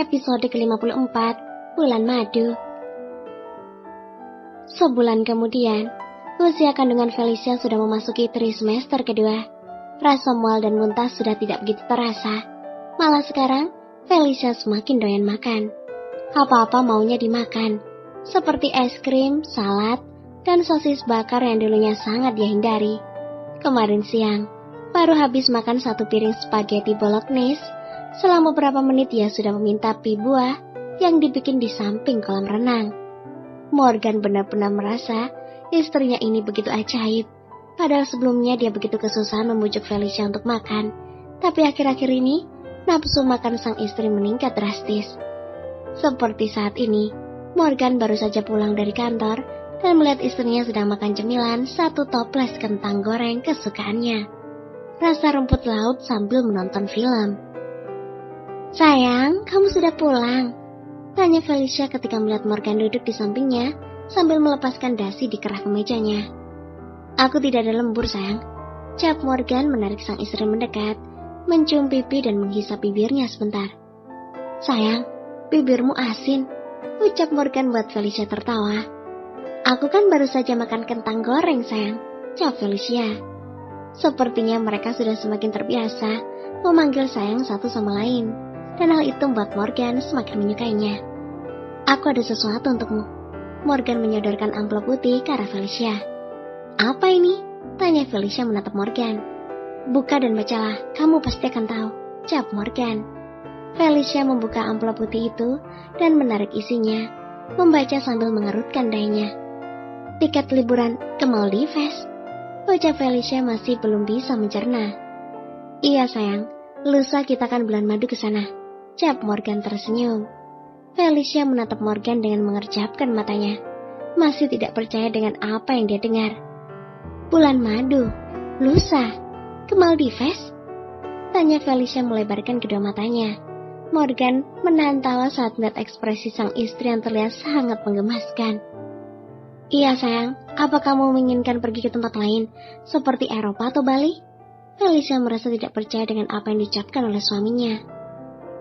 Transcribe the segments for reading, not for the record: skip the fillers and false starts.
Episode ke-54, Bulan Madu. Sebulan kemudian, usia kandungan Felicia sudah memasuki trimester kedua. Rasa mual dan muntah sudah tidak begitu terasa. Malah sekarang, Felicia semakin doyan makan. Apa-apa maunya dimakan, seperti es krim, salad, dan sosis bakar yang dulunya sangat dia hindari. Kemarin siang, baru habis makan 1 piring spaghetti bolognese. Selama beberapa menit dia sudah meminta pie buah yang dibikin di samping kolam renang. Morgan benar-benar merasa istrinya ini begitu ajaib. Padahal sebelumnya dia begitu kesusahan membujuk Felicia untuk makan. Tapi akhir-akhir ini, nafsu makan sang istri meningkat drastis. Seperti saat ini, Morgan baru saja pulang dari kantor dan melihat istrinya sedang makan cemilan 1 toples kentang goreng kesukaannya. Rasa rumput laut sambil menonton film. "Sayang, kamu sudah pulang?" tanya Felicia ketika melihat Morgan duduk di sampingnya sambil melepaskan dasi di kerah kemejanya. "Aku tidak ada lembur, sayang," jawab Morgan menarik sang istri mendekat, mencium pipi dan menghisap bibirnya sebentar. "Sayang, bibirmu asin," ucap Morgan buat Felicia tertawa. "Aku kan baru saja makan kentang goreng, sayang," jawab Felicia. Sepertinya mereka sudah semakin terbiasa memanggil sayang satu sama lain. Dan hal itu membuat Morgan semakin menyukainya. "Aku ada sesuatu untukmu." Morgan menyodorkan amplop putih ke arah Felicia. "Apa ini?" tanya Felicia menatap Morgan. "Buka dan bacalah, kamu pasti akan tahu," jawab Morgan. Felicia membuka amplop putih itu dan menarik isinya, membaca sambil mengerutkan dahinya. "Tiket liburan ke Maldives," ucap Felicia masih belum bisa mencerna. "Iya sayang, lusa kita kan bulan madu ke sana," jawab Morgan tersenyum. Felicia menatap Morgan dengan mengerjapkan matanya, masih tidak percaya dengan apa yang dia dengar. "Bulan madu? Lusa? Ke Maldives?" tanya Felicia melebarkan kedua matanya. Morgan menahan tawa saat melihat ekspresi sang istri yang terlihat sangat menggemaskan. "Iya sayang, apa kamu menginginkan pergi ke tempat lain, seperti Eropa atau Bali?" Felicia merasa tidak percaya dengan apa yang diucapkan oleh suaminya.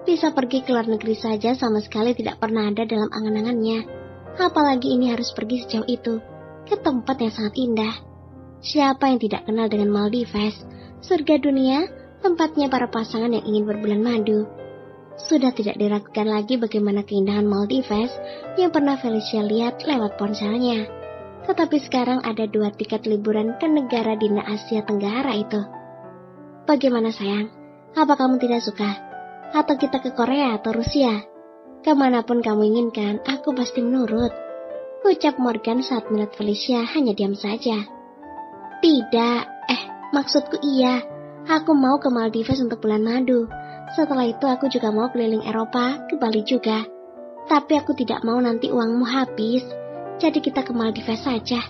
Bisa pergi ke luar negeri saja sama sekali tidak pernah ada dalam angan-angannya. Apalagi ini harus pergi sejauh itu, ke tempat yang sangat indah. Siapa yang tidak kenal dengan Maldives, surga dunia, tempatnya para pasangan yang ingin berbulan madu. Sudah tidak diragukan lagi bagaimana keindahan Maldives yang pernah Felicia lihat lewat ponselnya. Tetapi sekarang ada 2 tiket liburan ke negara di Asia Tenggara itu. "Bagaimana sayang? Apa kamu tidak suka? Atau kita ke Korea atau Rusia? Kemanapun kamu inginkan, aku pasti menurut," ucap Morgan saat melihat Felicia hanya diam saja. "Tidak, maksudku iya. Aku mau ke Maldives untuk bulan madu. Setelah itu aku juga mau keliling Eropa, ke Bali juga. Tapi aku tidak mau nanti uangmu habis. Jadi kita ke Maldives saja,"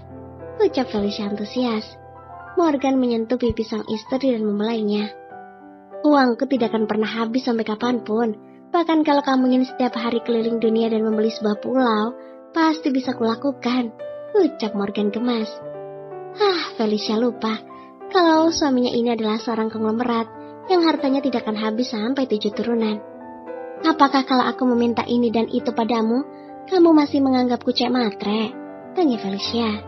ucap Felicia antusias. Morgan menyentuh pipi sang istri dan membelainya. "Uangku tidak akan pernah habis sampai kapanpun. Bahkan kalau kamu ingin setiap hari keliling dunia dan membeli sebuah pulau, pasti bisa kulakukan," ucap Morgan gemas. Felicia lupa kalau suaminya ini adalah seorang konglomerat yang hartanya tidak akan habis sampai 7 turunan. "Apakah kalau aku meminta ini dan itu padamu, kamu masih menganggapku cek matre?" tanya Felicia.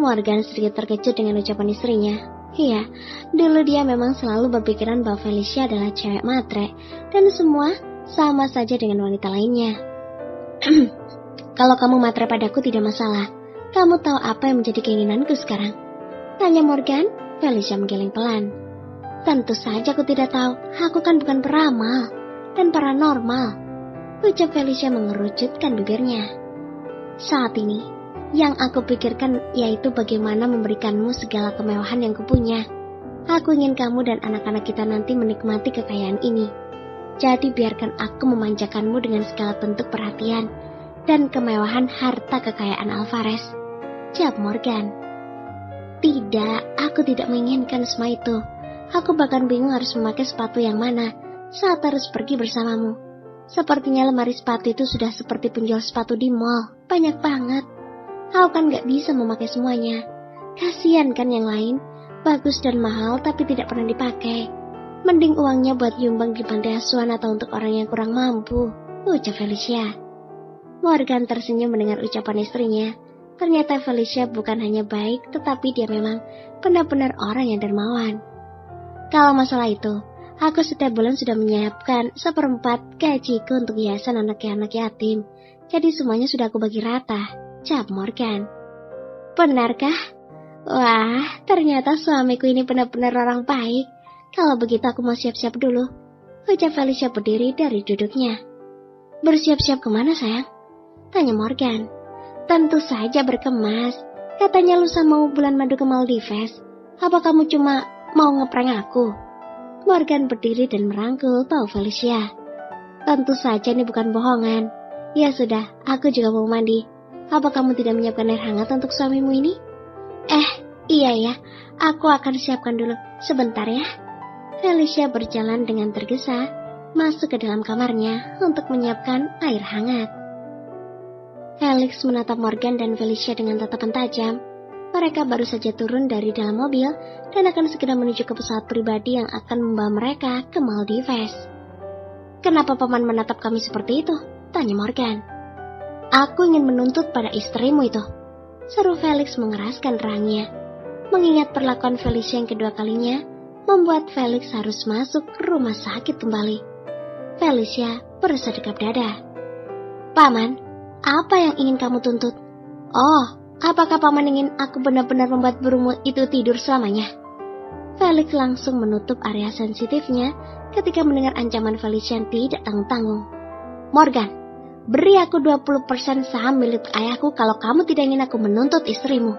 Morgan sedikit terkejut dengan ucapan istrinya. Iya, dulu dia memang selalu berpikiran bahwa Felicia adalah cewek matre dan semua sama saja dengan wanita lainnya. "Kalau kamu matre padaku tidak masalah. Kamu tahu apa yang menjadi keinginanku sekarang?" tanya Morgan. Felicia menggeleng pelan. "Tentu saja aku tidak tahu. Aku kan bukan peramal dan paranormal," ucap Felicia mengerucutkan bibirnya. "Saat ini, yang aku pikirkan yaitu bagaimana memberikanmu segala kemewahan yang kupunya. Aku ingin kamu dan anak-anak kita nanti menikmati kekayaan ini. Jadi biarkan aku memanjakanmu dengan segala bentuk perhatian dan kemewahan harta kekayaan Alvarez," jawab Morgan. "Tidak, aku tidak menginginkan semua itu. Aku bahkan bingung harus memakai sepatu yang mana saat harus pergi bersamamu. Sepertinya lemari sepatu itu sudah seperti penjual sepatu di mall, banyak banget. Aku kan gak bisa memakai semuanya. Kasian kan yang lain, bagus dan mahal tapi tidak pernah dipakai. Mending uangnya buat nyumbang di panti asuhan atau untuk orang yang kurang mampu," ucap Felicia. Morgan tersenyum mendengar ucapan istrinya. Ternyata Felicia bukan hanya baik, tetapi dia memang benar-benar orang yang dermawan. Kalau masalah itu, aku setiap bulan sudah menyiapkan 1/4 gajiku untuk yayasan anak-anak yatim. Jadi semuanya sudah aku bagi rata, jawab Morgan. Benarkah? Wah, ternyata suamiku ini benar-benar orang baik. Kalau begitu aku mau siap-siap dulu, ucap Felicia berdiri dari duduknya. Bersiap-siap kemana sayang? Tanya Morgan. Tentu saja berkemas. Katanya lusa mau bulan madu ke Maldives. Apa kamu cuma mau ngeprank aku? Morgan berdiri dan merangkul tahu Felicia. Tentu saja ini bukan bohongan. Ya sudah, aku juga mau mandi. Apa kamu tidak menyiapkan air hangat untuk suamimu ini? Iya ya, aku akan siapkan dulu. Sebentar ya. Felicia berjalan dengan tergesa masuk ke dalam kamarnya untuk menyiapkan air hangat. Felix menatap Morgan dan Felicia dengan tatapan tajam. Mereka baru saja turun dari dalam mobil dan akan segera menuju ke pesawat pribadi yang akan membawa mereka ke Maldives. Kenapa paman menatap kami seperti itu? Tanya Morgan. Aku ingin menuntut pada istrimu itu, seru Felix mengeraskan rahangnya. Mengingat perlakuan Felicia yang kedua kalinya, membuat Felix harus masuk ke rumah sakit kembali. Felicia bersedekap dada. Paman, apa yang ingin kamu tuntut? Oh, apakah paman ingin aku benar-benar membuat burungmu itu tidur selamanya? Felix langsung menutup area sensitifnya ketika mendengar ancaman Felicia yang tidak tanggung-tanggung. Morgan, beri aku 20% saham milik ayahku kalau kamu tidak ingin aku menuntut istrimu.